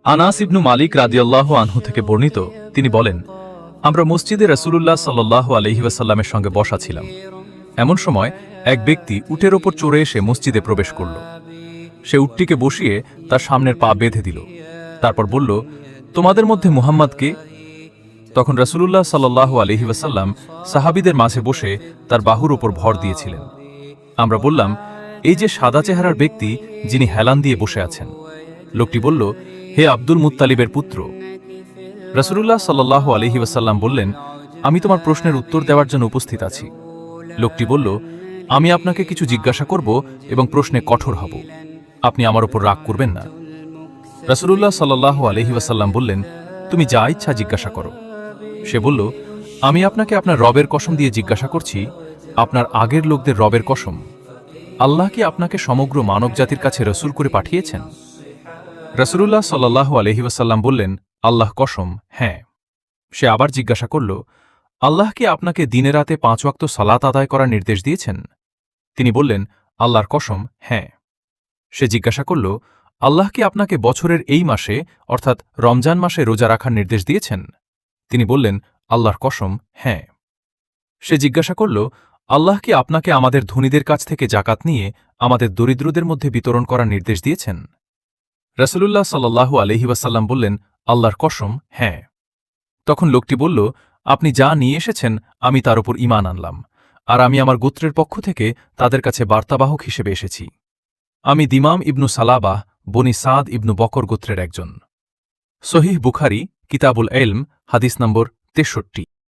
আনাস ইবনু মালিক রাদিয়াল্লাহু আনহু থেকে বর্ণিত, তিনি বলেন, আমরা মসজিদে রাসূলুল্লাহ সাল্লাল্লাহু আলাইহি ওয়াসাল্লামের সঙ্গে বসা ছিলাম। এমন সময় এক ব্যক্তি উটের ওপর চড়ে এসে মসজিদে প্রবেশ করল। সে উটটিকে বসিয়ে তার সামনের পা বেঁধে দিল। তারপর বলল, তোমাদের মধ্যে মুহাম্মদ কে? তখন রাসূলুল্লাহ সাল্লাল্লাহু আলাইহি ওয়াসাল্লাম সাহাবীদের মাঝে বসে তার বাহুর ওপর ভর দিয়েছিলেন। আমরা বললাম, এই যে সাদা চেহারার ব্যক্তি যিনি হেলান দিয়ে বসে আছেন। লোকটি বলল, হে আব্দুল মুত্তালিবের পুত্র। রাসূলুল্লাহ সাল্লাল্লাহু আলাইহি ওয়াসাল্লাম বললেন, আমি তোমার প্রশ্নের উত্তর দেওয়ার জন্য উপস্থিত আছি। লোকটি বলল, আমি আপনাকে কিছু জিজ্ঞাসা করব এবং প্রশ্নে কঠোর হব। আপনি আমার উপর রাগ করবেন না। রাসূলুল্লাহ সাল্লাল্লাহু আলাইহি ওয়াসাল্লাম বললেন, তুমি যা ইচ্ছা জিজ্ঞাসা করো। সে বলল, আমি আপনাকে আপনার রবের কসম দিয়ে জিজ্ঞাসা করছি, আপনার আগের লোকদের রবের কসম, আল্লাহ কি আপনাকে সমগ্র মানবজাতির কাছে রসূল করে পাঠিয়েছেন? রাসূলুল্লাহ সাল্লাল্লাহু আলাইহি ওয়াসাল্লাম বললেন, আল্লাহ কসম, হ্যাঁ। সে আবার জিজ্ঞাসা করল, আল্লাহ কি আপনাকে দিনে রাতে 5 ওয়াক্ত সালাত আদায় করার নির্দেশ দিয়েছেন? তিনি বললেন, আল্লাহর কসম, হ্যাঁ। সে জিজ্ঞাসা করল, আল্লাহ কি আপনাকে বছরের এই মাসে অর্থাৎ রমজান মাসে রোজা রাখার নির্দেশ দিয়েছেন? তিনি বললেন, আল্লাহর কসম, হ্যাঁ। সে জিজ্ঞাসা করল, আল্লাহ কি আপনাকে আমাদের ধনীদের কাছ থেকে জাকাত নিয়ে আমাদের দরিদ্রদের মধ্যে বিতরণ করার নির্দেশ দিয়েছেন? রাসূলুল্লাহ সাল্লাল্লাহু আলাইহি ওয়াসাল্লাম বললেন, আল্লাহর কসম, হ্যাঁ। তখন লোকটি বলল, আপনি যা নিয়ে এসেছেন আমি তার উপর ঈমান আনলাম, আর আমি আমার গোত্রের পক্ষ থেকে তাদের কাছে বার্তাবাহক হিসেবে এসেছি। আমি দিমাম ইবনু সালাবাহ বনি সাদ ইবনু বকর গোত্রের একজন। সহিহ বুখারী, কিতাবুল ইলম, হাদিস নম্বর 63।